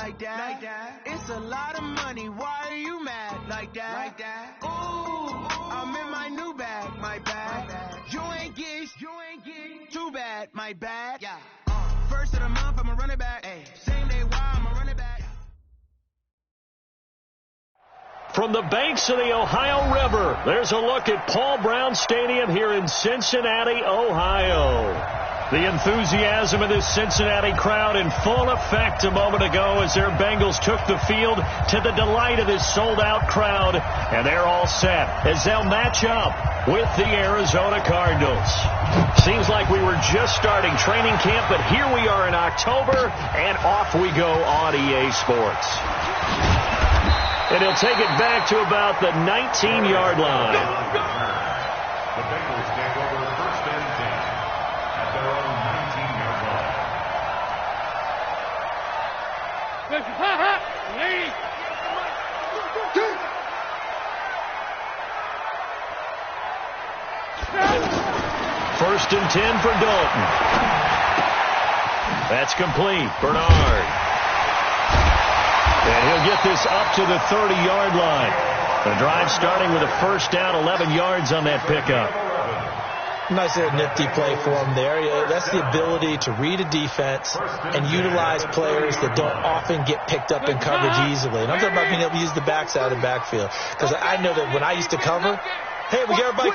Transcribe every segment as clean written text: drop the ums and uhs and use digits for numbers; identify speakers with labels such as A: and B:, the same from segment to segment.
A: like that. It's a lot of money. Why are you mad like that? Ooh, I'm in my new bag, my bad. You ain't get too bad, my bad. Yeah. First of the month, I'ma run it back. Same day, why I'ma run it back.
B: From the banks of the Ohio River, there's a look at Paul Brown Stadium here in Cincinnati, Ohio. The enthusiasm of this Cincinnati crowd in full effect a moment ago as their Bengals took the field to the delight of this sold-out crowd. And they're all set as they'll match up with the Arizona Cardinals. Seems like we were just starting training camp, but here we are in October, and off we go on EA Sports. And he'll take it back to about the 19-yard line.
C: The Bengals take over first and 10 at their own 19-yard line.
B: First and 10 for Dalton. That's complete. Bernard. And he'll get this up to the 30-yard line. The drive starting with a first down, 11 yards on that pickup.
D: Nice little nifty play for him there. That's the ability to read a defense and utilize players that don't often get picked up in coverage easily. And I'm talking about being able to use the backside of the backfield. Because I know that when I used to cover, hey, we got everybody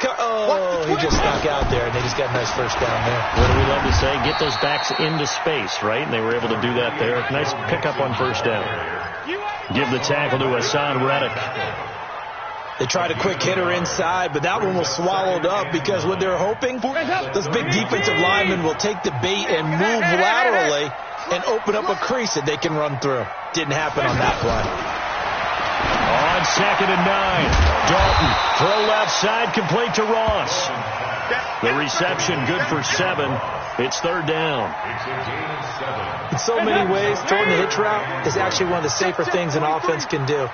D: he just snuck out there, and they just got a nice first down there.
B: What do we love to say? Get those backs into space, right? And they were able to do that there. Nice pickup on first down. Give the tackle to Hassan Reddick.
D: They tried a quick hitter inside, but that one was swallowed up because what they're hoping, those big defensive linemen will take the bait and move laterally and open up a crease that they can run through. Didn't happen on that play.
B: On second and 9, Dalton, throw left side, complete to Ross. The reception good for 7. It's third down.
D: In so many ways, throwing the hitch route is actually one of the safer things an offense can do.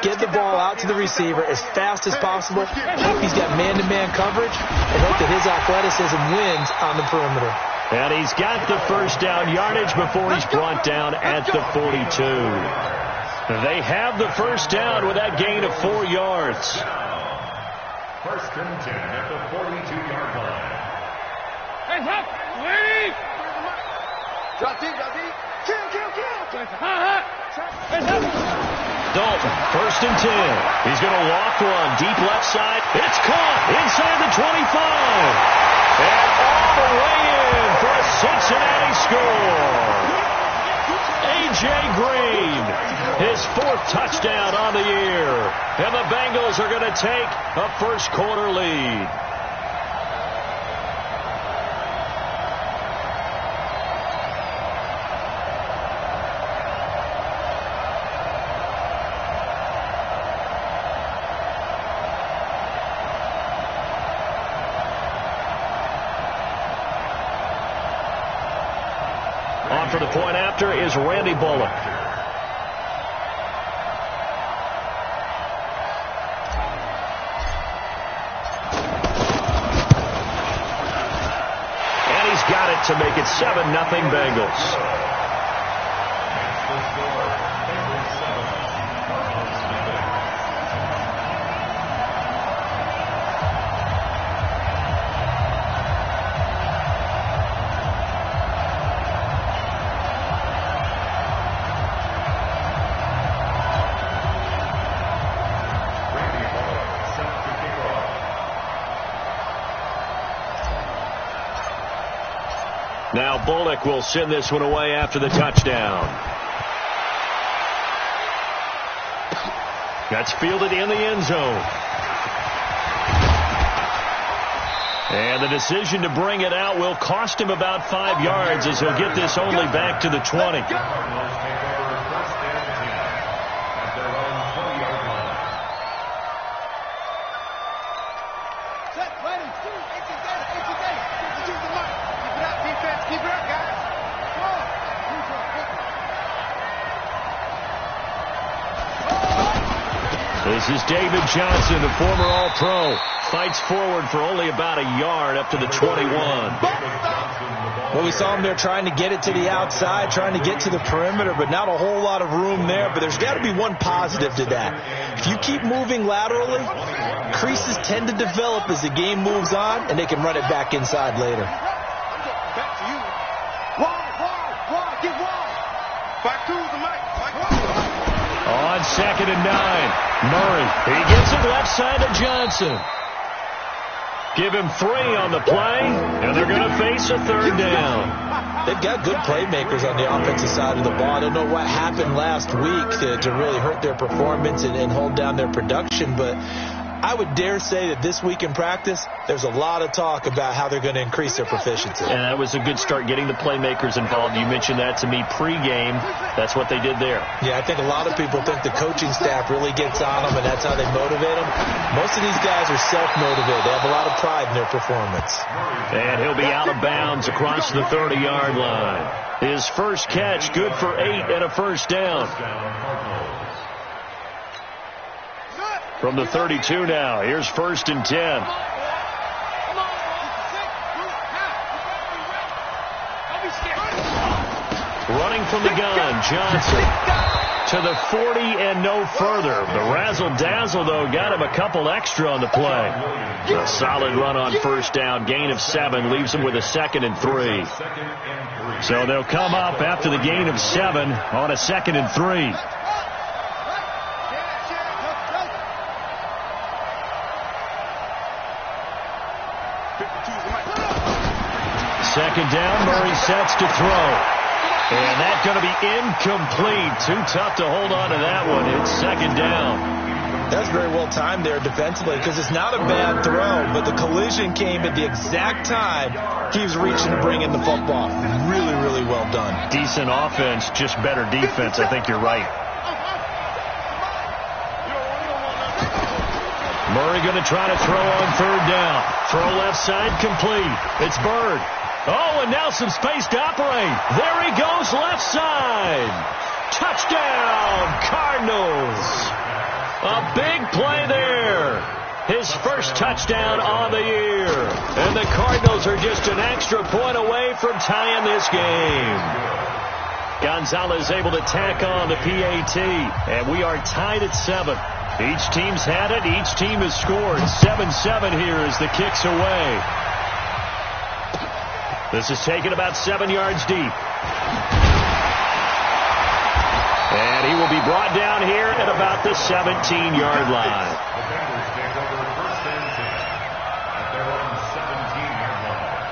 D: Get the ball out to the receiver as fast as possible, hope he's got man-to-man coverage, and hope that his athleticism wins on the perimeter.
B: And he's got the first down yardage before he's brought down at the 42. They have the first down with that gain of 4 yards.
C: First and 10 at the 42-yard line.
B: Dalton, first and 10. He's going to walk one deep left side. It's caught inside the 25. And all the way in for a Cincinnati score. A.J. Green, his 4th touchdown on the year. And the Bengals are going to take a first quarter lead. On for the point after is Randy Bullock. And he's got it to make it 7-0 Bengals. Now Bullock will send this one away after the touchdown. That's fielded in the end zone. And the decision to bring it out will cost him about 5 yards as he'll get this only back to the 20. This is David Johnson, the former All-Pro. Fights forward for only about a yard up to the 21.
D: Well, we saw him there trying to get it to the outside, trying to get to the perimeter, but not a whole lot of room there. But there's got to be one positive to that. If you keep moving laterally, creases tend to develop as the game moves on, and they can run it back inside later.
A: Back to you. Wide, get wide. Back to the mic.
B: On 2nd and 9, Murray. He gets it left side to Johnson. Give him 3 on the play, and they're going to face a 3rd down.
D: They've got good playmakers on the offensive side of the ball. I don't know what happened last week to really hurt their performance and hold down their production, but I would dare say that this week in practice, there's a lot of talk about how they're going to increase their proficiency.
B: And that was a good start, getting the playmakers involved. You mentioned that to me pregame. That's what they did there.
D: Yeah, I think a lot of people think the coaching staff really gets on them, and that's how they motivate them. Most of these guys are self-motivated. They have a lot of pride in their performance.
B: And he'll be out of bounds across the 30-yard line. His first catch, good for 8 and a first down. From the 32 now, here's 1st and 10. Running from the gun, Johnson to the 40 and no further. The razzle-dazzle, though, got him a couple extra on the play. A solid run on first down, gain of 7, leaves him with a 2nd and 3. So they'll come up after the gain of 7 on a 2nd and 3. Second down, Murray sets to throw. And that's going to be incomplete. Too tough to hold on to that one. It's 2nd down.
D: That's very well timed there defensively, because it's not a bad throw, but the collision came at the exact time he was reaching to bring in the football. Really, really well done.
B: Decent offense, just better defense. I think you're right. Murray going to try to throw on 3rd down. Throw left side complete. It's Bird. Oh, and now some space to operate. There he goes, left side. Touchdown, Cardinals. A big play there. His first touchdown on the year. And the Cardinals are just an extra point away from tying this game. Gonzalez able to tack on the PAT. And we are tied at 7. Each team's had it. Each team has scored. 7-7 here as the kick's away. This is taken about 7 yards deep. And he will be brought down here at about the 17-yard line.
C: The Bengals take over 1st and 10 at their own 17-yard line.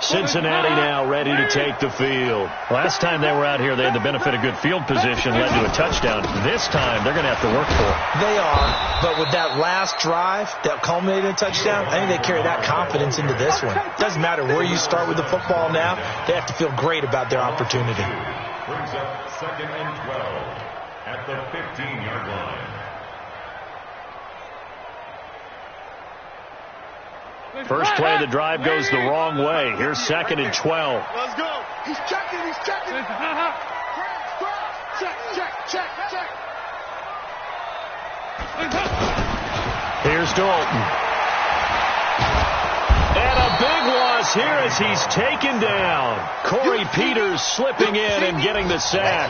B: Cincinnati now ready to take the field. Last time they were out here, they had the benefit of good field position, led to a touchdown. This time, they're going to have to work for it.
D: They are, but with that last drive that culminated in a touchdown, I think they carry that confidence into this one. Doesn't matter where you start with the football now, they have to feel great about their opportunity.
C: Brings up 2nd and 12 at the 15-yard line.
B: First play of the drive goes the wrong way. Here's 2nd and 12.
A: Let's go. He's checking. Check.
B: Here's Dalton. And a big loss here as he's taken down. Corey Peters slipping in and getting the sack.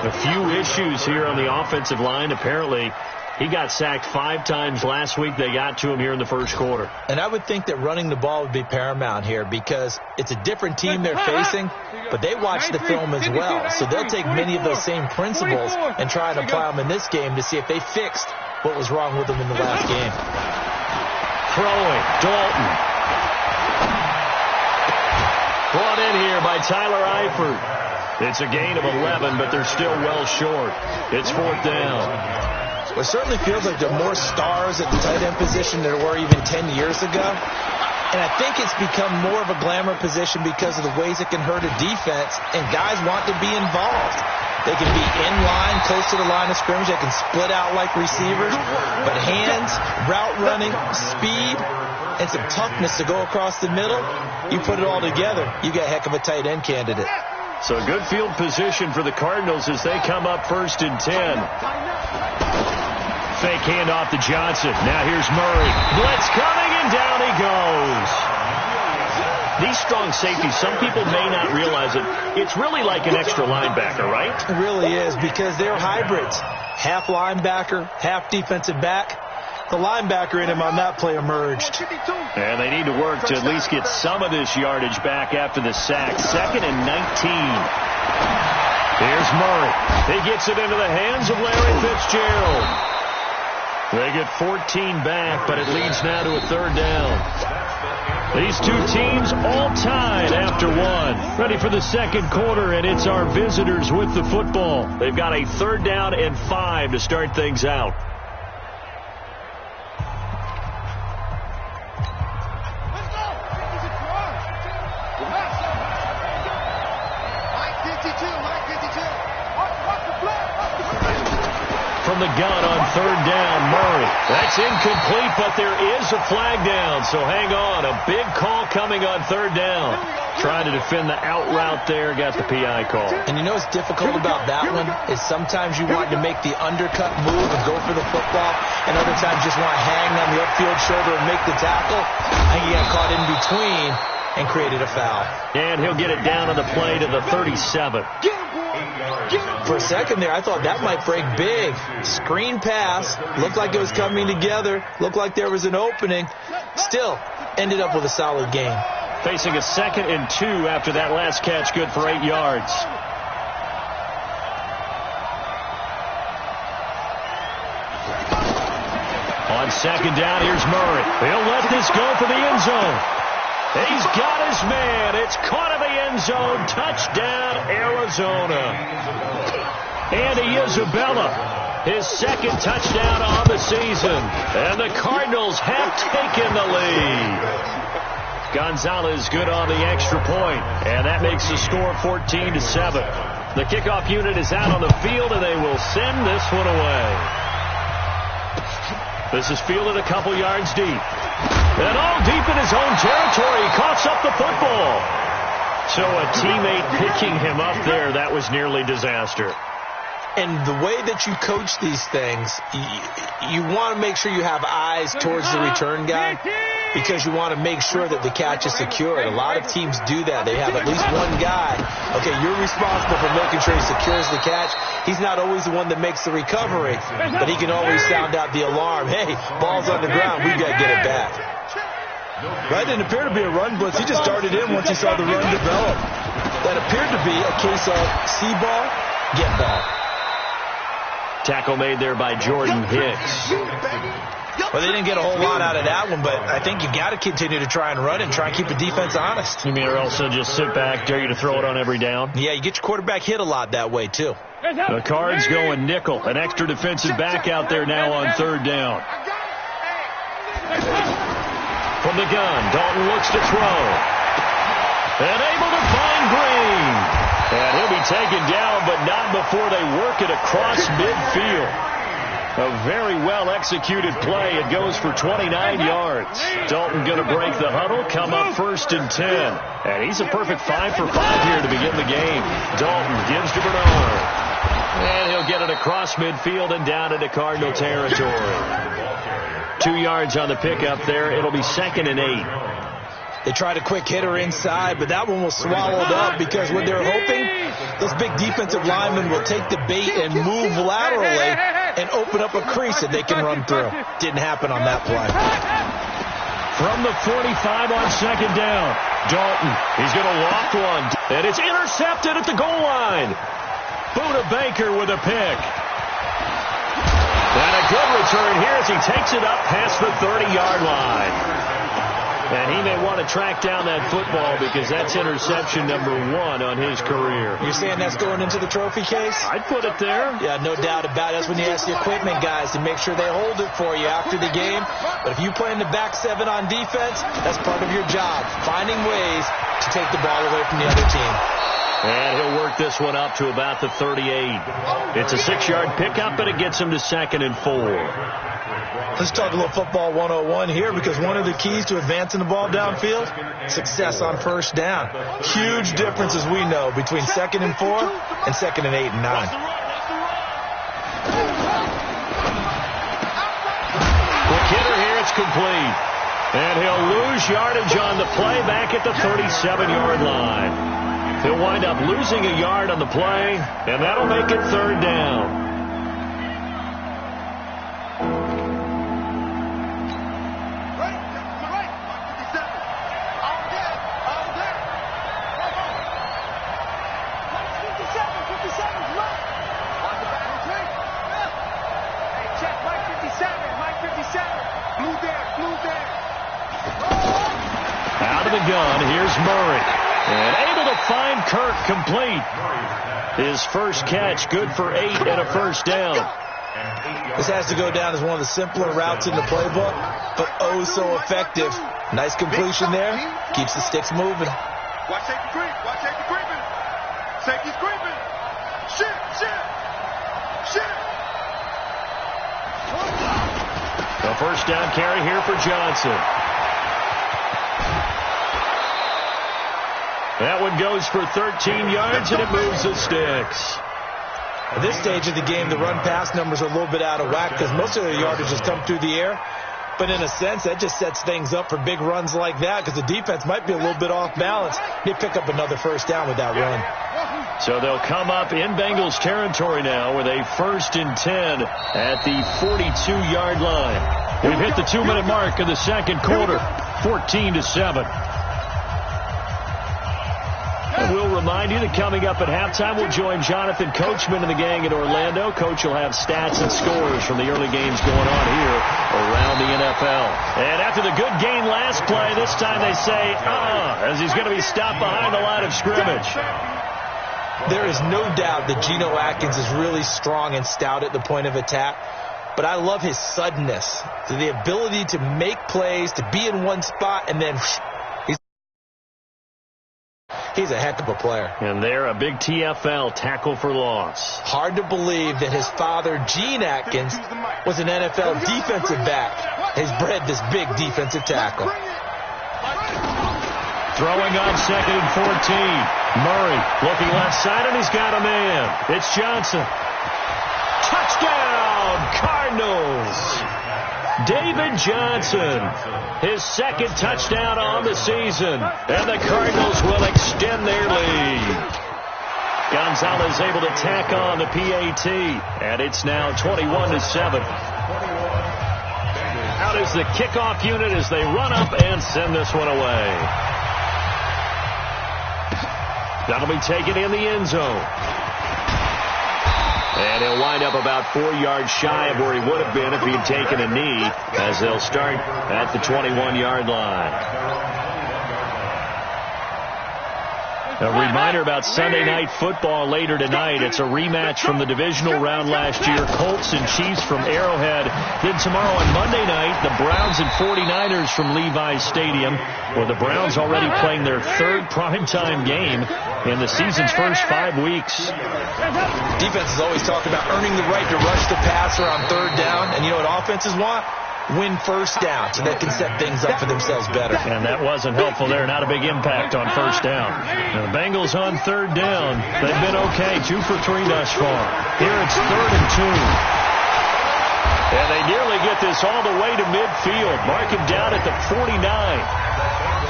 B: A few issues here on the offensive line. Apparently, he got sacked 5 times last week. They got to him here in the first quarter.
D: And I would think that running the ball would be paramount here, because it's a different team they're facing, but they watch the film as well. So they'll take many of those same principles and try and apply them in this game to see if they fixed what was wrong with them in the last game.
B: Throwing, Dalton. Brought in here by Tyler Eifert. It's a gain of 11, but they're still well short. It's 4th down.
D: It certainly feels like there are more stars at the tight end position than there were even 10 years ago. And I think it's become more of a glamour position because of the ways it can hurt a defense, and guys want to be involved. They can be in line, close to the line of scrimmage. They can split out like receivers. But hands, route running, speed, and some toughness to go across the middle, you put it all together, you got a heck of a tight end candidate.
B: So good field position for the Cardinals as they come up 1st and 10. Fake handoff to Johnson. Now here's Murray. Blitz coming, and down he goes. These strong safeties, some people may not realize it. It's really like an extra linebacker, right?
D: It really is, because they're hybrids. Half linebacker, half defensive back. The linebacker in him on that play emerged.
B: And they need to work to at least get some of this yardage back after the sack. 2nd and 19. Here's Murray. He gets it into the hands of Larry Fitzgerald. They get 14 back, but it leads now to a 3rd down. These two teams all tied after one. Ready for the 2nd quarter, and it's our visitors with the football. They've got a 3rd down and 5 to start things out. From the gun on 3rd down, Murray. That's incomplete, but there is a flag down, so hang on. A big call coming on 3rd down. Trying to defend the out route there, got the PI call.
D: And you know what's difficult about that one is sometimes you want to make the undercut move and go for the football, and other times just want to hang on the upfield shoulder and make the tackle. I think he got caught in between and created a foul.
B: And he'll get it down on the play to the 37.
D: For a second there, I thought that might break big. Screen pass. Looked like it was coming together. Looked like there was an opening. Still, ended up with a solid game.
B: Facing a 2nd and 2 after that last catch, good for 8 yards. On 2nd down, here's Murray. He'll let this go for the end zone. He's got his man. It's caught in the end zone. Touchdown, Arizona. Andy Isabella, his 2nd touchdown on the season. And the Cardinals have taken the lead. Gonzalez good on the extra point, and that makes the score 14-7. The kickoff unit is out on the field, and they will send this one away. This is fielded a couple yards deep. And all deep in his own territory. He coughs up the football. So a teammate picking him up there, that was nearly disaster.
D: And the way that you coach these things, you want to make sure you have eyes towards the return guy, because you want to make sure that the catch is secured. A lot of teams do that. They have at least one guy. Okay, you're responsible for making sure he secures the catch. He's not always the one that makes the recovery, but he can always sound out the alarm. Hey, ball's on the ground. We've got to get it back.
E: That didn't appear to be a run blitz. He just darted in once he saw the run develop.
D: That appeared to be a case of see ball, get ball.
B: Tackle made there by Jordan Hicks.
D: Well, they didn't get a whole lot out of that one, but I think you got to continue to try and run and try and keep the defense honest.
B: You mean or else they'll just sit back, dare you to throw it on every down?
D: Yeah, you get your quarterback hit a lot that way, too.
B: The Cards going nickel. An extra defensive back out there now on 3rd down. From the gun, Dalton looks to throw. And able to find Green. And he'll be taken down, but not before they work it across midfield. A very well-executed play. It goes for 29 yards. Dalton going to break the huddle, come up 1st and 10. And he's a perfect 5 for 5 here to begin the game. Dalton gives to Bernard. And he'll get it across midfield and down into Cardinal territory. 2 yards on the pickup there. It'll be 2nd and 8.
D: They tried a quick hitter inside, but that one was swallowed up because what they're hoping, those big defensive linemen will take the bait and move laterally and open up a crease that they can run through. Didn't happen on that play.
B: From the 45 on 2nd down, Dalton, he's going to loft one, and it's intercepted at the goal line. Buda Baker with a pick. And a good return here as he takes it up past the 30-yard line. And he may want to track down that football because that's interception number 1 on his career.
D: You're saying that's going into the trophy case?
B: I'd put it there.
D: Yeah, no doubt about it. That's when you ask the equipment guys to make sure they hold it for you after the game. But if you play in the back 7 on defense, that's part of your job, finding ways to take the ball away from the other team.
B: And he'll work this one up to about the 38. It's a 6-yard pickup, but it gets him to 2nd and 4.
D: Let's talk a little football 101 here, because one of the keys to advancing the ball downfield, success on 1st down. Huge difference, as we know, between 2nd and 4 and 2nd and 8 and 9.
B: Quick hitter here, it's complete. And he'll lose yardage on the play back at the 37-yard line. He'll wind up losing a yard on the play, and that'll make it third down. Out of the gun, here's Murray. And able to find Kirk complete. His first catch, good for 8 and a first down.
D: This has to go down as one of the simpler routes in the playbook, but oh so effective. Nice completion there. Keeps the sticks moving.
F: Watch safety creep. Watch safety creeping. Safety's creeping. Shit.
B: The first down carry here for Johnson. That one goes for 13 yards, and it moves the sticks.
D: At this stage of the game, the run-pass numbers are a little bit out of whack because most of their yardage has come through the air. But in a sense, that just sets things up for big runs like that because the defense might be a little bit off balance. They pick up another first down with that run.
B: So they'll come up in Bengals territory now with a 1st and 10 at the 42-yard line. We've hit the 2-minute mark of the second quarter, 14-7. And we'll remind you that coming up at halftime, we'll join Jonathan Coachman and the gang in Orlando. Coach will have stats and scores from the early games going on here around the NFL. And after the good gain last play, this time they say, as he's going to be stopped behind the line of scrimmage.
D: There is no doubt that Geno Atkins is really strong and stout at the point of attack. But I love his suddenness, the ability to make plays, to be in one spot, and then he's a heck of a player.
B: And they're a big TFL, tackle for loss.
D: Hard to believe that his father, Gene Atkins, was an NFL defensive back. He's bred this big defensive tackle.
B: Throwing on 2nd and 14. Murray looking left side, and he's got a man. It's Johnson. Touchdown, Cardinals. David Johnson, his 2nd touchdown on the season, and the Cardinals will extend their lead. Gonzalez able to tack on the PAT, and it's now 21-7. Out is the kickoff unit as they run up and send this one away. That'll be taken in the end zone. And he'll wind up about 4 yards shy of where he would have been if he had taken a knee, as they'll start at the 21-yard line. A reminder about Sunday Night Football later tonight. It's a rematch from the divisional round last year. Colts and Chiefs from Arrowhead. Then tomorrow on Monday night, the Browns and 49ers from Levi's Stadium, where the Browns already playing their 3rd primetime game in the season's first 5 weeks.
D: Defenses always talk about earning the right to rush the passer on 3rd down. And you know what offenses want? Win first down so they can set things up for themselves better.
B: And that wasn't helpful there. Not a big impact on first down. Now the Bengals on 3rd down. They've been okay. 2 for 3 thus far. Here it's 3rd and 2. And they nearly get this all the way to midfield. Mark him down at the 49.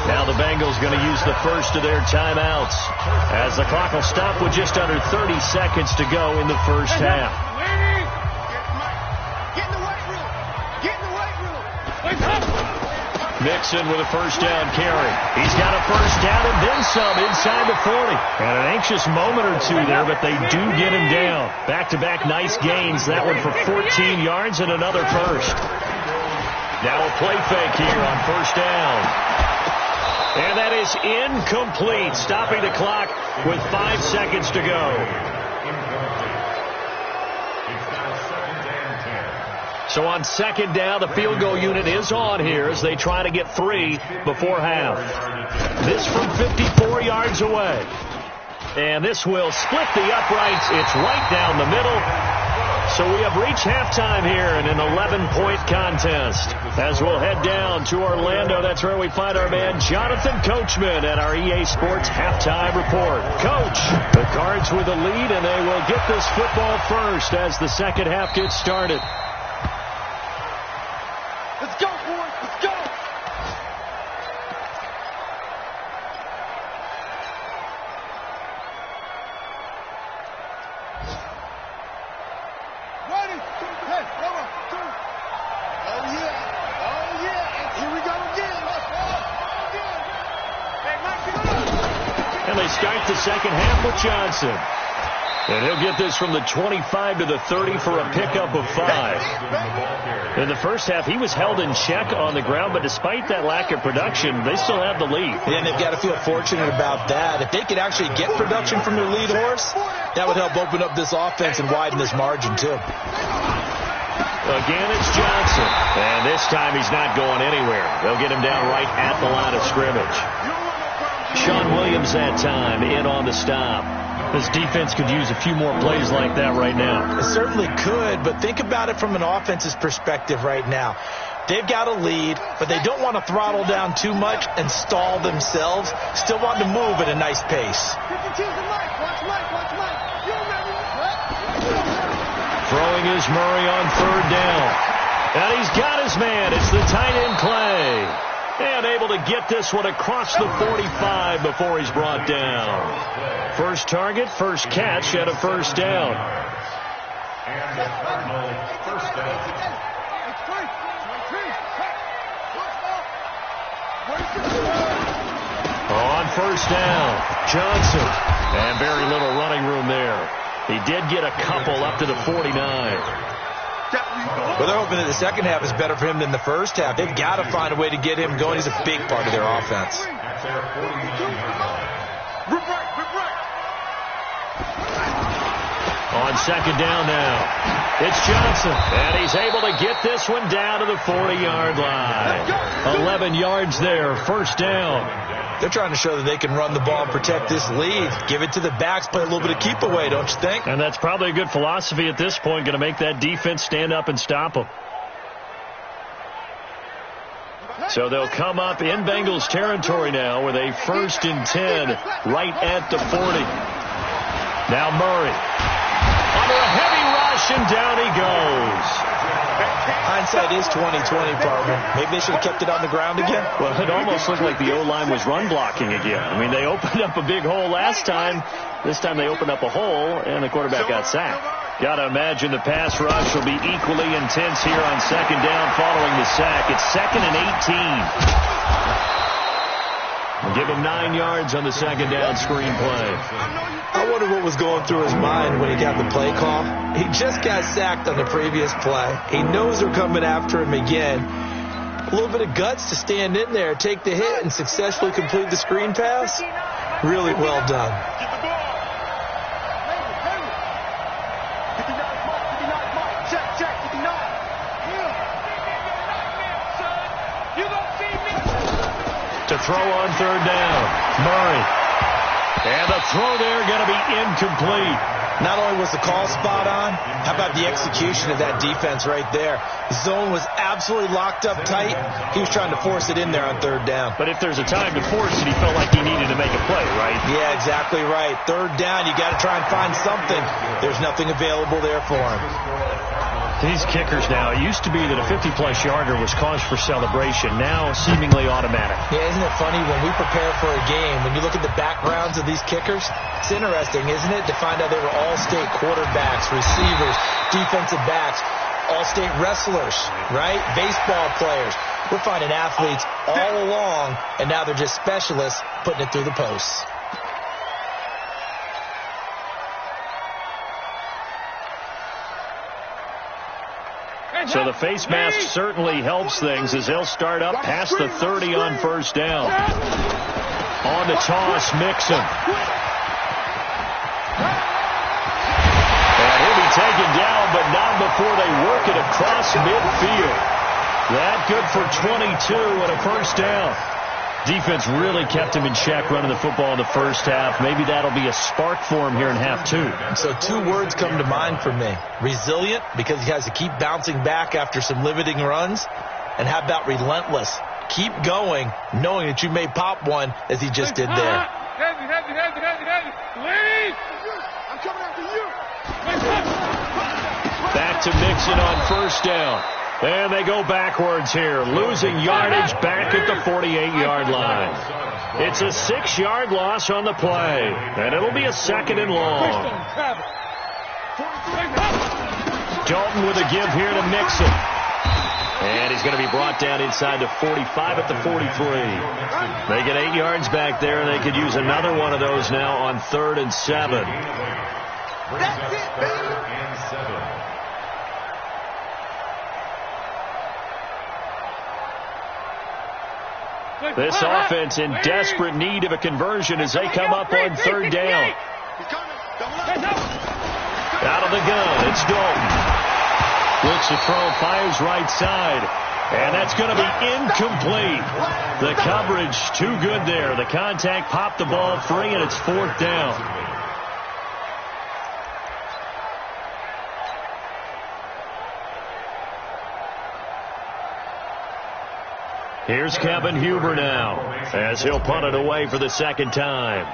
B: Now the Bengals going to use the first of their timeouts as the clock will stop with just under 30 seconds to go in the first half. Mixon with a first down carry. He's got a first down and then some inside the 40. And an anxious moment or two there, but they do get him down. Back-to-back nice gains. That one for 14 yards and another first. Now a play fake here on first down. And that is incomplete, stopping the clock with 5 seconds to go. So on 2nd down, the field goal unit is on here as they try to get 3 before half. This from 54 yards away. And this will split the uprights. It's right down the middle. So we have reached halftime here in an 11-point contest. As we'll head down to Orlando, that's where we find our man Jonathan Coachman at our EA Sports Halftime Report. Coach, the Cards with a lead, and they will get this football first as the second half gets started.
F: Let's go, boys. Let's go. Ready. Hey, come on. Oh, yeah. Oh, yeah. Here we go again.
B: And they start the second half with Johnson. And he'll get this from the 25 to the 30 for a pickup of 5. In the first half, he was held in check on the ground, but despite that lack of production, they still have the lead.
D: Yeah, and they've got to feel fortunate about that. If they could actually get production from their lead horse, that would help open up this offense and widen this margin, too.
B: Again, it's Johnson. And this time he's not going anywhere. They'll get him down right at the line of scrimmage. Sean Williams that time in on the stop. This defense could use a few more plays like that right now.
D: It certainly could, but think about it from an offense's perspective right now. They've got a lead, but they don't want to throttle down too much and stall themselves. Still want to move at a nice pace.
B: Throwing is Murray on third down. And he's got his man. It's the tight end Clay. And able to get this one across the 45 before he's brought down. First target, first catch at a first down.
C: And the Cardinal first down.
B: On first down, Johnson. And very little running room there. He did get a couple up to the 49.
D: Well, they're hoping that the second half is better for him than the first half. They've got to find a way to get him going. He's a big part of their offense.
B: On second down now, it's Johnson. And he's able to get this one down to the 40-yard line. 11 yards there, first down.
D: They're trying to show that they can run the ball and protect this lead. Give it to the backs, play a little bit of keep away, don't you think?
B: And that's probably a good philosophy at this point, going to make that defense stand up and stop them. So they'll come up in Bengals territory now with a 1st and 10 right at the 40. Now Murray under a heavy rush, and down he goes.
D: Hindsight is 20/20, partner. Maybe they should have kept it on the ground again.
B: Well, it almost looked like the O-line was run blocking again. I mean, they opened up a big hole last time. This time they opened up a hole, and the quarterback got sacked. Got to imagine the pass rush will be equally intense here on second down following the sack. It's 2nd and 18. We'll give him 9 yards on the second down screen play.
D: I wonder what was going through his mind when he got the play call. He just got sacked on the previous play. He knows they're coming after him again. A little bit of guts to stand in there, take the hit, and successfully complete the screen pass. Really well done.
B: To throw on third down, Murray. And the throw there going to be incomplete.
D: Not only was the call spot on, how about the execution of that defense right there? Zone was absolutely locked up tight. He was trying to force it in there on third down.
B: But if there's a time to force it, he felt like he needed to make a play, right?
D: Yeah, exactly right. Third down, you got to try and find something. There's nothing available there for him.
B: These kickers now, it used to be that a 50-plus yarder was cause for celebration. Now, seemingly automatic.
D: Yeah, isn't it funny when we prepare for a game, when you look at the backgrounds of these kickers, it's interesting, isn't it, to find out they were all-state quarterbacks, receivers, defensive backs, all-state wrestlers, right? Baseball players. We're finding athletes all along, and now they're just specialists putting it through the posts.
B: So the face mask certainly helps things as they'll start up past the 30 on first down. On the toss, Mixon. And he'll be taken down, but not before they work it across midfield. That good for 22 and a first down. Defense really kept him in check running the football in the first half. Maybe that'll be a spark for him here in half two.
D: So 2 words come to mind for me. Resilient, because he has to keep bouncing back after some limiting runs. And how about relentless? Keep going, knowing that you may pop one as he just did there.
F: Heavy. Lead! I'm coming after you.
B: Back to Mixon on first down. And they go backwards here, losing yardage back at the 48-yard line. It's a 6-yard loss on the play, and it'll be a 2nd and long. Dalton with a give here to Mixon. And he's going to be brought down inside the 45 at the 43. They get 8 yards back there, and they could use another one of those now on 3rd and 7.
A: That's it, baby.
B: This offense in desperate need of a conversion as they come up on 3rd down. Out of the gun, it's Dalton. Looks to throw, fires right side. And that's going to be incomplete. The coverage too good there. The contact popped the ball free, and it's 4th down. Here's Kevin Huber now, as he'll punt it away for the 2nd time.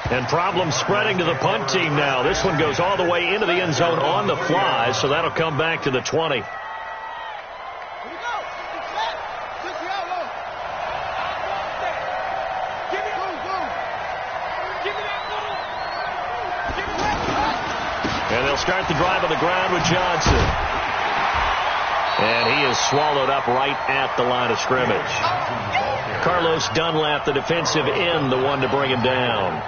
B: And problems spreading to the punt team now. This one goes all the way into the end zone on the fly, so that'll come back to the 20. And they'll start the drive on the ground with Johnson. And he is swallowed up right at the line of scrimmage. Carlos Dunlap, the defensive end, the one to bring him down.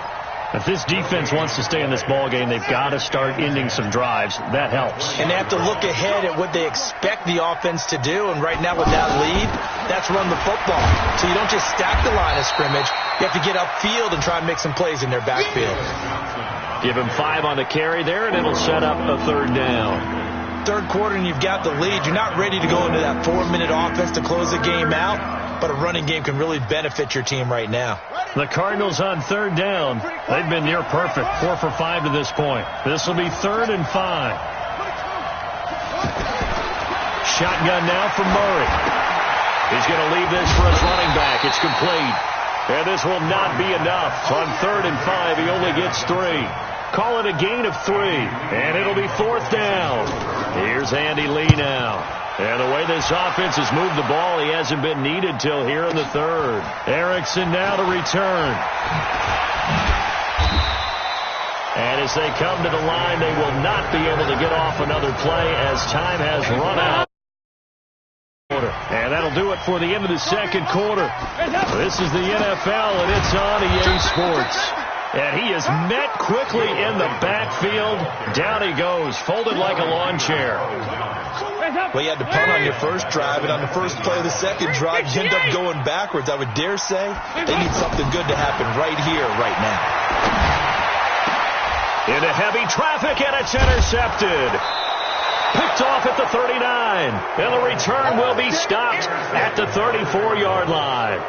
B: If this defense wants to stay in this ball game, they've got to start ending some drives. That helps.
D: And they have to look ahead at what they expect the offense to do. And right now with that lead, that's run the football. So you don't just stack the line of scrimmage. You have to get upfield and try and make some plays in their backfield.
B: Give him 5 on the carry there, and it'll set up a 3rd down.
D: 3rd quarter, and you've got the lead. You're not ready to go into that 4-minute offense to close the game out, but a running game can really benefit your team right now.
B: The Cardinals on 3rd down. They've been near perfect, 4 for 5 to this point. This will be 3rd and 5. Shotgun now from Murray. He's going to leave this for his running back. It's complete. And this will not be enough. On 3rd and 5, he only gets 3. Call it a gain of 3. And it'll be 4th down. Here's Andy Lee now. And the way this offense has moved the ball, he hasn't been needed till here in the 3rd. Erickson now to return. And as they come to the line, they will not be able to get off another play as time has run out. And that'll do it for the end of the 2nd quarter. This is the NFL, and it's on EA Sports. And he is met quickly in the backfield. Down he goes, folded like a lawn chair.
D: Well, you had to punt on your first drive, and on the first play of the 2nd drive, you end up going backwards. I would dare say they need something good to happen right here, right now.
B: Into heavy traffic, and it's intercepted. Picked off at the 39. And the return will be stopped at the 34-yard line.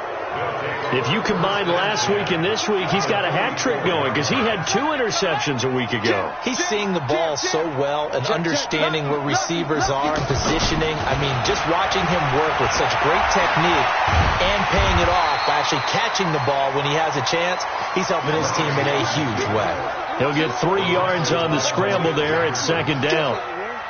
B: If you combine last week and this week, he's got a hat trick going because he had 2 interceptions a week ago.
D: He's seeing the ball so well and understanding where receivers are and positioning. I mean, just watching him work with such great technique and paying it off by actually catching the ball when he has a chance, he's helping his team in a huge way.
B: He'll get 3 yards on the scramble there at 2nd down.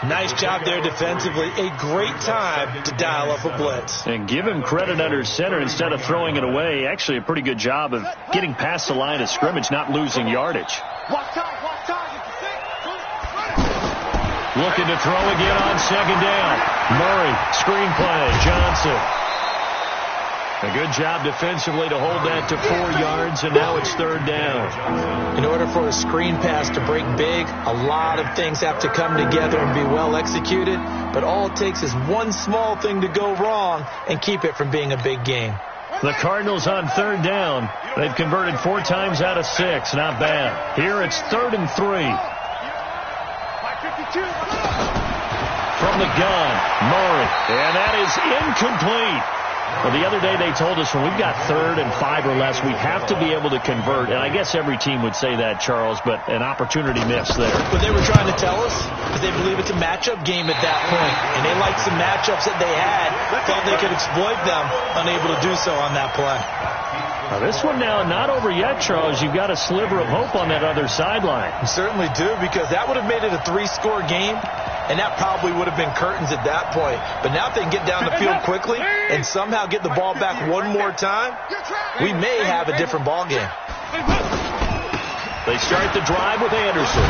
D: Nice job there defensively. A great time to dial up a blitz.
B: And give him credit under center instead of throwing it away. Actually a pretty good job of getting past the line of scrimmage, not losing yardage. Looking to throw again on 2nd down. Murray, screen play, Johnson. A good job defensively to hold that to 4 yards, and now it's 3rd down.
D: In order for a screen pass to break big, a lot of things have to come together and be well executed, but all it takes is one small thing to go wrong and keep it from being a big game.
B: The Cardinals on 3rd down. They've converted 4 times out of 6. Not bad. Here it's 3rd and 3. From the gun, Murray, and that is incomplete. Well, the other day they told us when we've got 3rd and 5 or less, we have to be able to convert. And I guess every team would say that, Charles, but an opportunity missed there.
D: What they were trying to tell us is they believe it's a matchup game at that point. And they liked some matchups that they had, thought they could exploit them, unable to do so on that play.
B: Now this one now not over yet, Charles. You've got a sliver of hope on that other sideline.
D: You certainly do, because that would have made it a 3-score game. and that probably would have been curtains at that point. But now if they can get down the field quickly and somehow get the ball back one more time, we may have a different ball game.
B: They start the drive with Anderson.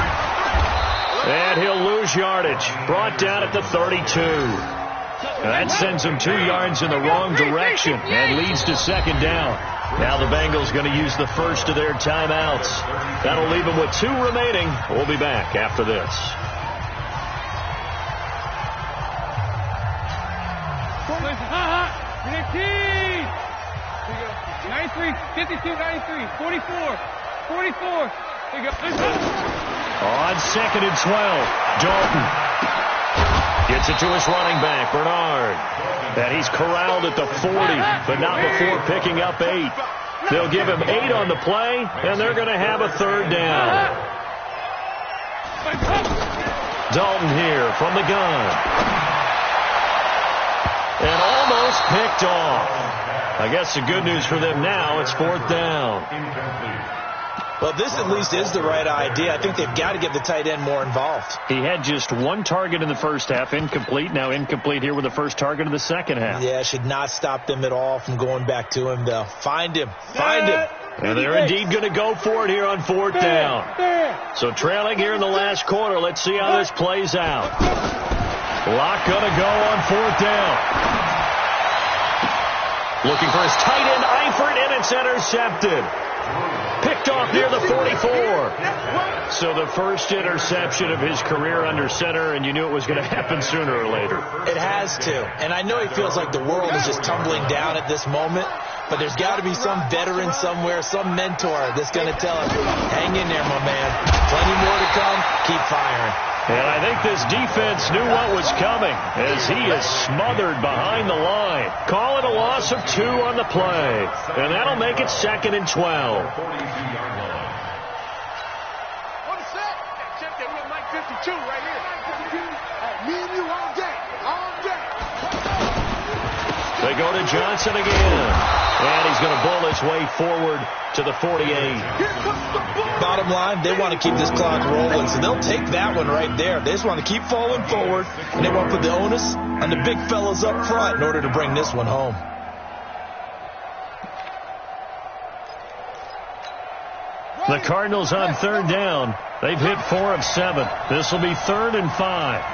B: And he'll lose yardage. Brought down at the 32. That sends him 2 yards in the wrong direction and leads to second down. Now the Bengals going to use the first of their timeouts. That'll leave them with 2 remaining. We'll be back after this. On second and 12, Dalton gets it to his running back, Bernard. And he's corralled at the 40, but not before picking up 8. They'll give him 8 on the play, and they're going to have a third down. Dalton here from the gun. And almost picked off. I guess the good news for them now, it's 4th down.
D: Well, this at least is the right idea. I think they've got to get the tight end more involved.
B: He had just 1 target in the first half, incomplete. Now incomplete here with the first target of the second half.
D: Yeah, should not stop them at all from going back to him, though. Find him. Find him.
B: And they're indeed going to go for it here on 4th down. So trailing here in the last quarter. Let's see how this plays out. Locke going to go on 4th down. Looking for his tight end, Eifert, and it's intercepted. Picked off near the 44. So the first interception of his career under center, and you knew it was going to happen sooner or later.
D: It has to. And I know he feels like the world is just tumbling down at this moment, but there's got to be some veteran somewhere, some mentor that's going to tell him, hang in there, my man. Plenty more to come. Keep firing.
B: And I think this defense knew what was coming as he is smothered behind the line. Call it a loss of 2 on the play. And that'll make it 2nd and 12. They go to Johnson again. And he's going to bull his way forward to the 48.
D: Bottom line, they want to keep this clock rolling, so they'll take that one right there. They just want to keep falling forward, and they want to put the onus on the big fellas up front in order to bring this one home.
B: The Cardinals on 3rd down. They've hit 4 of 7. This will be 3rd and 5.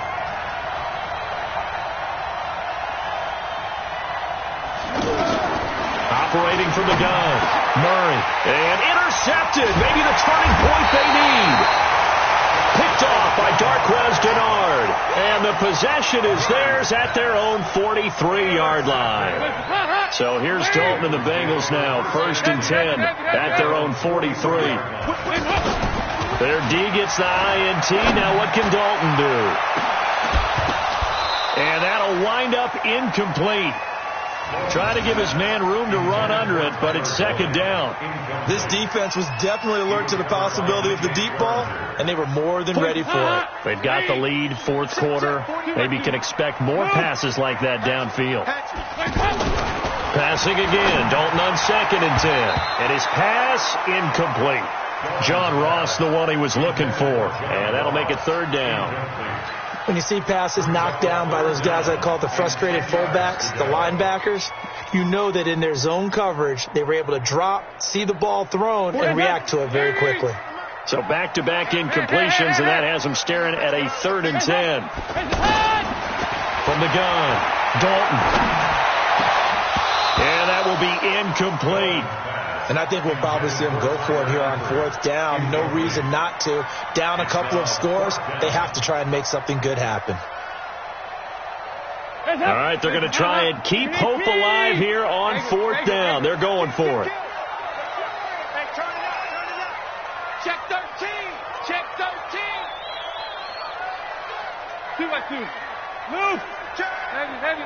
B: Operating from the gun, Murray, and intercepted. Maybe the turning point they need. Picked off by Darquez Dennard, and the possession is theirs at their own 43-yard line. So here's Dalton and the Bengals now, 1st and 10 at their own 43. Their D gets the INT. Now what can Dalton do? And that'll wind up incomplete. Trying to give his man room to run under it, but it's 2nd down.
D: This defense was definitely alert to the possibility of the deep ball, and they were more than ready for it.
B: They've got the lead, 4th quarter. Maybe can expect more passes like that downfield. Passing again, Dalton on 2nd and 10. And his pass incomplete. John Ross, the one he was looking for. And that'll make it 3rd down.
D: When you see passes knocked down by those guys I call the frustrated fullbacks, the linebackers, you know that in their zone coverage, they were able to drop, see the ball thrown, and react to it very quickly.
B: So back-to-back incompletions, and that has them staring at a 3rd and 10. From the gun, Dalton. And that will be incomplete.
D: And I think we'll probably see them go for it here on 4th down. No reason not to. Down a couple of scores, they have to try and make something good happen.
B: All right, they're going to try and keep hope alive here on 4th down. They're going for it.
F: Check 13. Check 13. 2 by 2. Move. Heavy.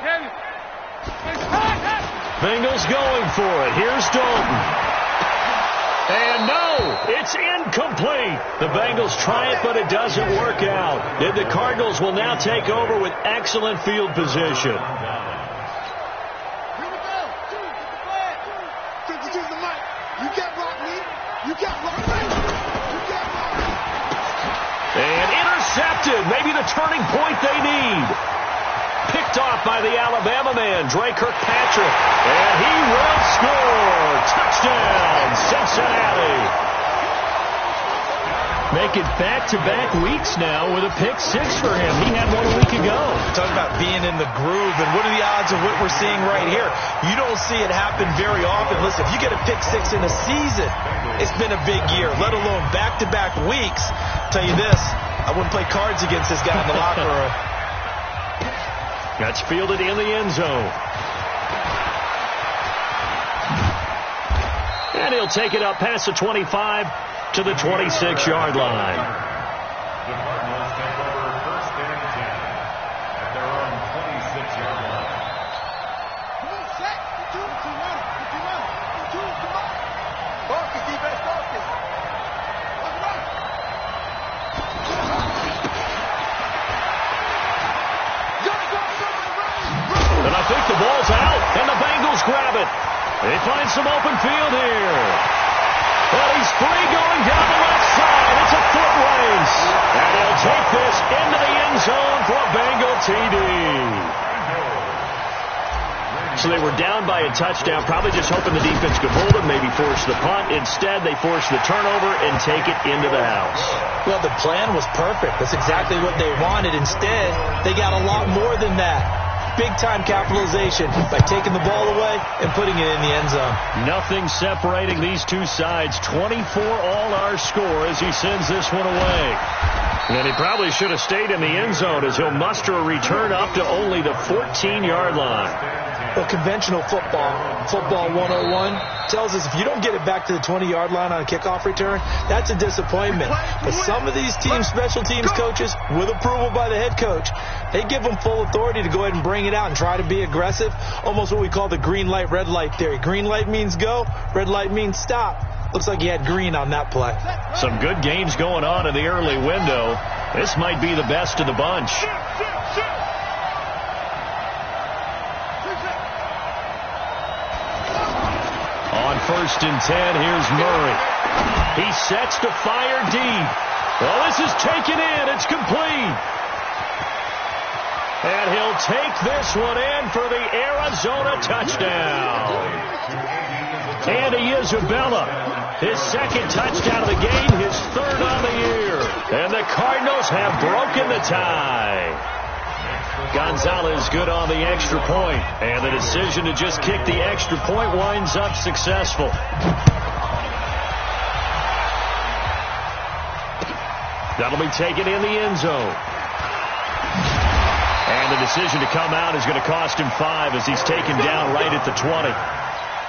B: Bengals going for it. Here's Dalton. And no, it's incomplete. The Bengals try it, but it doesn't work out. And the Cardinals will now take over with excellent field position. And intercepted. Maybe the turning point they need. Picked off by the Alabama man, Dre Kirkpatrick. And he will score. Touchdown, Cincinnati. Make it back-to-back weeks now with a pick six for him. He had one a week ago.
D: Talking about being in the groove, and what are the odds of what we're seeing right here? You don't see it happen very often. Listen, if you get a pick six in a season, it's been a big year, let alone back-to-back weeks. I'll tell you this, I wouldn't play cards against this guy in the locker room.
B: That's fielded in the end zone. And he'll take it up past the 25 to the 26-yard line.
C: The Cardinals take over first and 10 at their own 26-yard line.
F: Come on, set. Get you running. Come on. Focus, defense, focus. Run.
B: And I think the ball's out, and the Bengals grab it. They find some open field here. Well, he's free going down the left side. It's a foot race. And he'll take this into the end zone for a Bengal TD. So they were down by a touchdown, probably just hoping the defense could hold them, maybe force the punt. Instead, they forced the turnover and take it into the house.
D: Well, the plan was perfect. That's exactly what they wanted. Instead, they got a lot more than that. Big-time capitalization by taking the ball away and putting it in the end zone.
B: Nothing separating these two sides. 24 all our score as he sends this one away. And he probably should have stayed in the end zone as he'll muster a return up to only the 14-yard line.
D: Well, conventional football 101, tells us if you don't get it back to the 20-yard line on a kickoff return, that's a disappointment. But some of these special teams coaches, with approval by the head coach, they give them full authority to go ahead and bring it out and try to be aggressive, almost what we call the green light, red light theory. Green light means go, red light means stop. Looks like he had green on that play.
B: Some good games going on in the early window. This might be the best of the bunch. On first and 10, here's Murray. He sets to fire deep. Well, this is taken in. It's complete. And he'll take this one in for the Arizona touchdown. Andy Isabella, his second touchdown of the game, his third on the year. And the Cardinals have broken the tie. Gonzalez good on the extra point. And the decision to just kick the extra point winds up successful. That'll be taken in the end zone. And the decision to come out is going to cost him 5 as he's taken down right at the 20.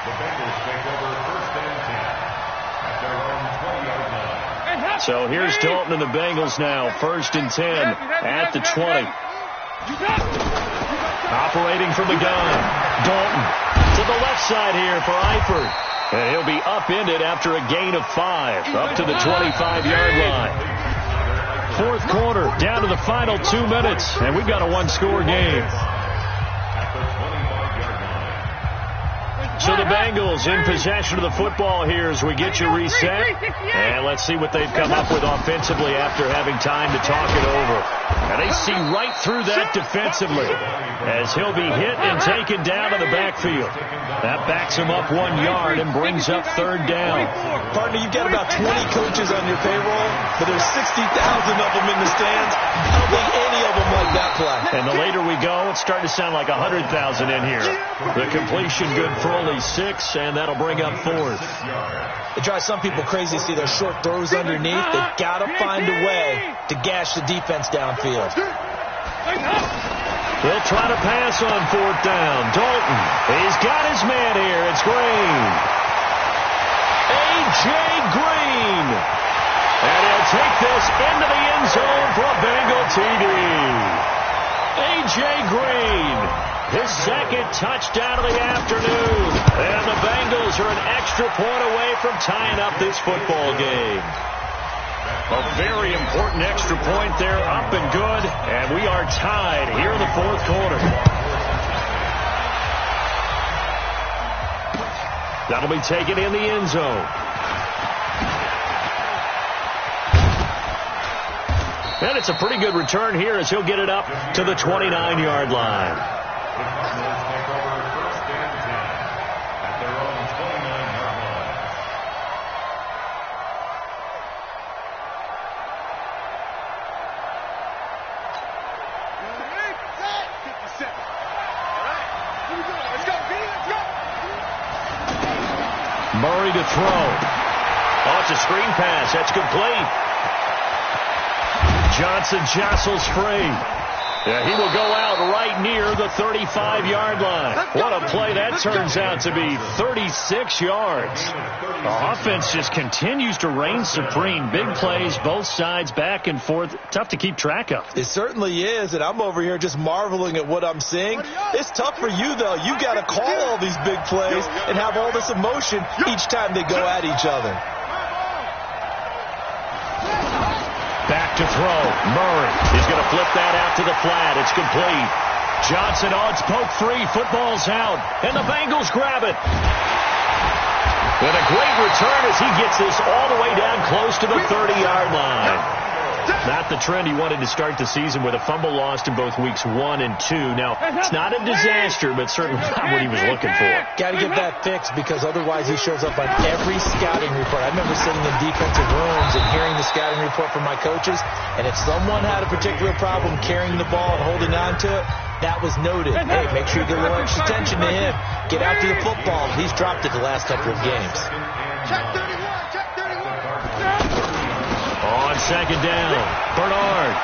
C: The Bengals take over first and 10 at their own 20-yard line.
B: So here's Dalton and the Bengals now. First and 10 at the 20. Operating from the gun. Dalton to the left side here for Eifert. And he'll be upended after a gain of 5 up to the 25-yard line. Fourth quarter, down to the final 2 minutes, and we've got a one-score game. So the Bengals in possession of the football here as we get you reset. And let's see what they've come up with offensively after having time to talk it over. And they see right through that defensively as he'll be hit and taken down to the backfield. That backs him up 1 yard and brings up third down.
D: Partner, you've got about 20 coaches on your payroll, but there's 60,000 of them in the stands. I don't think any of them like that play.
B: And the later we go, it's starting to sound like 100,000 in here. The completion good for only 6, and that'll bring up fourth.
D: It drives some people crazy to see those short throws underneath. They've got to find a way to gash the defense downfield.
B: They'll try to pass on fourth down. Dalton, he's got his man here. It's Green. A.J. Green. And he'll take this into the end zone for a Bengal TD. A.J. Green, his second touchdown of the afternoon. And the Bengals are an extra point away from tying up this football game. A very important extra point there, up and good, and we are tied here in the fourth quarter. That'll be taken in the end zone. And it's a pretty good return here as he'll get it up to the 29-yard line.
C: The Cardinals take over 1st and 10 at their own 29-yard line.
B: Murray to throw. Oh, it's a screen pass. That's complete. Johnson jostles free. Yeah, he will go out right near the 35-yard line. What a play that turns out to be, 36 yards. The offense just continues to reign supreme. Big plays, both sides, back and forth. Tough to keep track of.
D: It certainly is, and I'm over here just marveling at what I'm seeing. It's tough for you, though. You got to call all these big plays and have all this emotion each time they go at each other.
B: Back to throw. Murray is going to flip that out to the flat. It's complete. Johnson, oh, it's poked free. Football's out. And the Bengals grab it. And a great return as he gets this all the way down close to the 30-yard line. Not the trend he wanted to start the season with a fumble lost in both weeks 1 and 2. Now, it's not a disaster, but certainly not what he was looking for.
D: Got to get that fixed because otherwise he shows up on every scouting report. I remember sitting in defensive rooms and hearing the scouting report from my coaches, and if someone had a particular problem carrying the ball and holding on to it, that was noted. Hey, make sure you get a little extra attention to him. Get after the football. He's dropped it the last couple of games.
F: Check 31, check 31.
B: On second down, Bernard.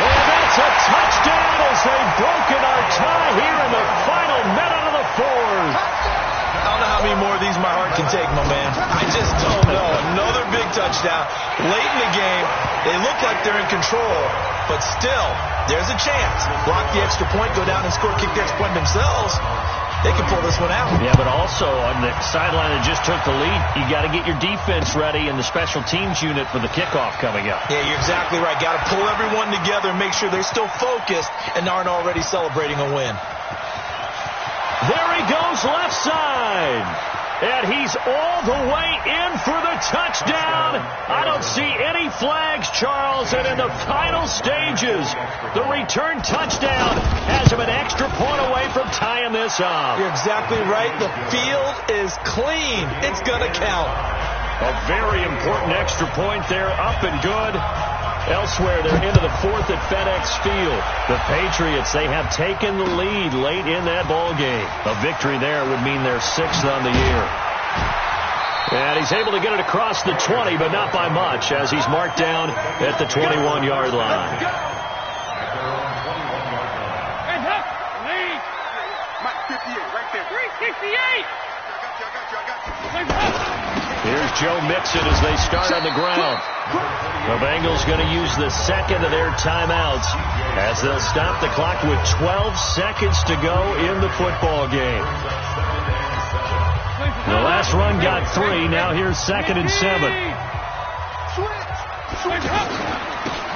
B: And that's a touchdown as they've broken our tie here in the final minute of the fourth.
D: I don't know how many more of these my heart can take, my man. I just don't know. Another big touchdown. Late in the game, they look like they're in control, but still, there's a chance. Block the extra point, go down and score, kick the extra point themselves. They can pull this one out.
B: Yeah, but also on the sideline that just took the lead, you got to get your defense ready and the special teams unit for the kickoff coming up.
D: Yeah, you're exactly right. Got to pull everyone together and make sure they're still focused and aren't already celebrating a win.
B: There he goes left side. And he's all the way in for the touchdown. I don't see any flags, Charles. And in the final stages, the return touchdown has him an extra point away from tying this up.
D: You're exactly right. The field is clean. It's going to count.
B: A very important extra point there, up and good. Elsewhere, they're into the fourth at FedEx Field. The Patriots, they have taken the lead late in that ball game. A victory there would mean they're 6th on the year. And he's able to get it across the 20, but not by much, as he's marked down at the 21-yard line.
F: Mike 58, right there. 368. I got you.
B: Here's Joe Mixon as they start on the ground. The Bengals going to use the second of their timeouts as they'll stop the clock with 12 seconds to go in the football game. The last run got 3. Now here's 2nd and 7.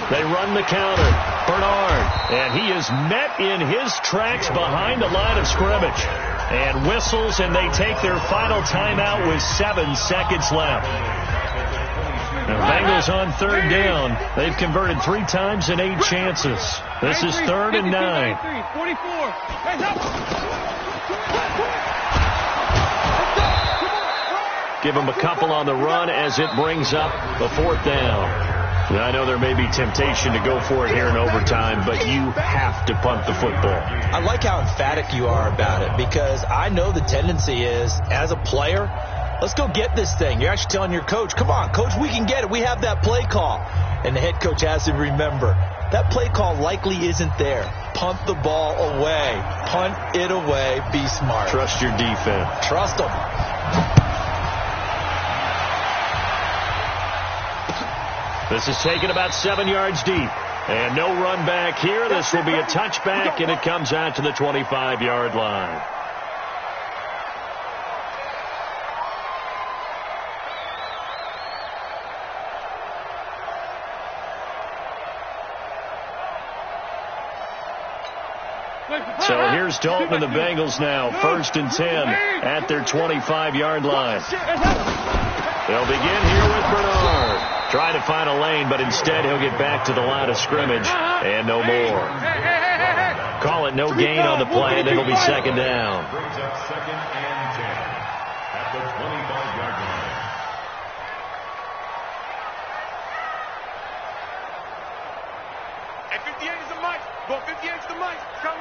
B: They run the counter. Bernard. And he is met in his tracks behind the line of scrimmage. And whistles, and they take their final timeout with 7 seconds left. The Bengals on 3rd down. They've converted 3 times in 8 chances. This is 3rd and 9. Give them a couple on the run as it brings up the 4th down. I know there may be temptation to go for it here in overtime, but you have to punt the football.
D: I like how emphatic you are about it because I know the tendency is, as a player, let's go get this thing. You're actually telling your coach, come on, coach, we can get it. We have that play call. And the head coach has to remember, that play call likely isn't there. Punt the ball away. Punt it away. Be smart.
B: Trust your defense.
D: Trust them.
B: This is taken about 7 yards deep. And no run back here. This will be a touchback, and it comes out to the 25-yard line. So here's Dalton and the Bengals now. 1st and 10 at their 25-yard line. They'll begin here with Bernard. Trying to find a lane, but instead he'll get back to the line of scrimmage and no more. Call it no gain on the play, and it'll be second down.
C: Brings up 2nd and 10 at the 25-yard line.
F: Hey, 58 is the mic. Go, 58 is the mic. Come.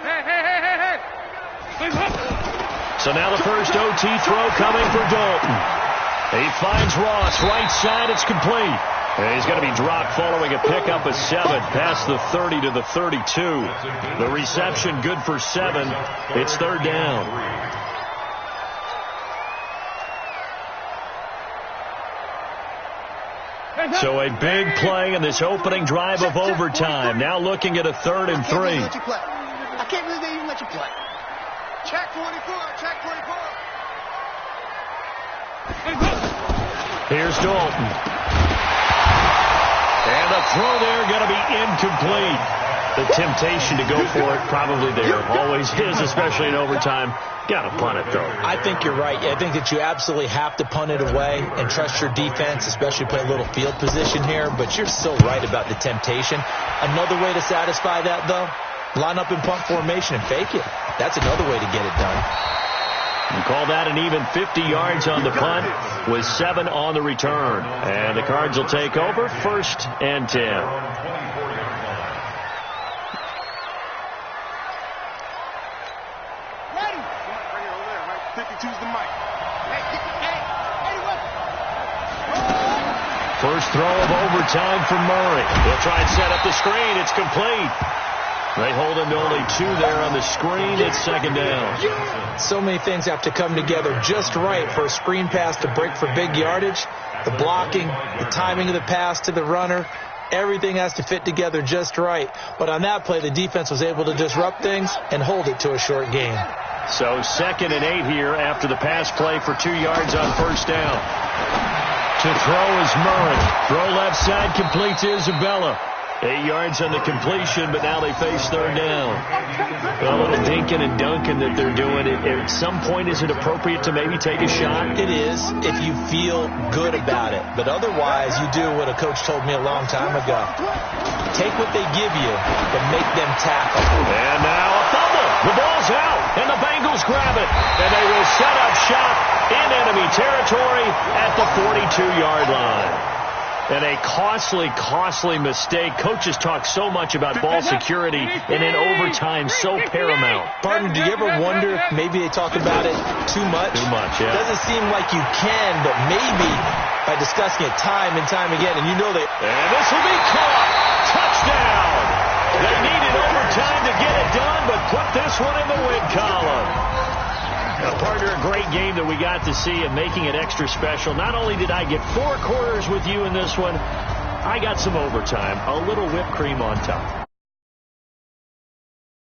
B: So now the first OT throw coming for Dalton. He finds Ross, right side, it's complete. And he's going to be dropped following a pickup of 7, past the 30 to the 32. The reception good for 7. It's third down. So a big play in this opening drive of overtime. Now looking at a 3rd and 3.
A: I can't believe they even let you play.
F: Check 24. Check 24.
B: Here's Dalton. And the throw there going to be incomplete. The temptation to go for it probably there. Always is, especially in overtime. Got to punt it, though.
D: I think you're right. I think that you absolutely have to punt it away and trust your defense, especially play a little field position here. But you're so right about the temptation. Another way to satisfy that, though, line up in punt formation and fake it. That's another way to get it done.
B: You call that an even 50 yards on the punt with 7 on the return. And the Cards will take over 1st and 10.
F: Ready. Bring it over there, right? 52's the mic.
B: First throw of overtime for Murray. He'll try and set up the screen. It's complete. They hold him to only 2 there on the screen. It's second down.
D: So many things have to come together just right for a screen pass to break for big yardage. The blocking, the timing of the pass to the runner, everything has to fit together just right. But on that play, the defense was able to disrupt things and hold it to a short gain.
B: So 2nd and 8 here after the pass play for 2 yards on first down. To throw is Murray. Throw left side, complete to Isabella. 8 yards on the completion, but now they face third down. Well, the dinking and dunking that they're doing, at some point, is it appropriate to maybe take a shot?
D: It is if you feel good about it. But otherwise, you do what a coach told me a long time ago. Take what they give you, but make them tackle.
B: And now a fumble. The ball's out, and the Bengals grab it. And they will set up shop in enemy territory at the 42-yard line. And a costly mistake. Coaches talk so much about ball security, and in overtime, so paramount.
D: Partner, do you ever wonder if maybe they talk about it too much?
B: Too much, yeah.
D: Doesn't seem like you can, but maybe by discussing it time and time again, and you know that.
B: And this will be caught. Touchdown. They needed overtime to get it done, but put this one in the win column. Now, partner, a great game that we got to see and making it extra special. Not only did I get 4 quarters with you in this one, I got some overtime, a little whipped cream on top.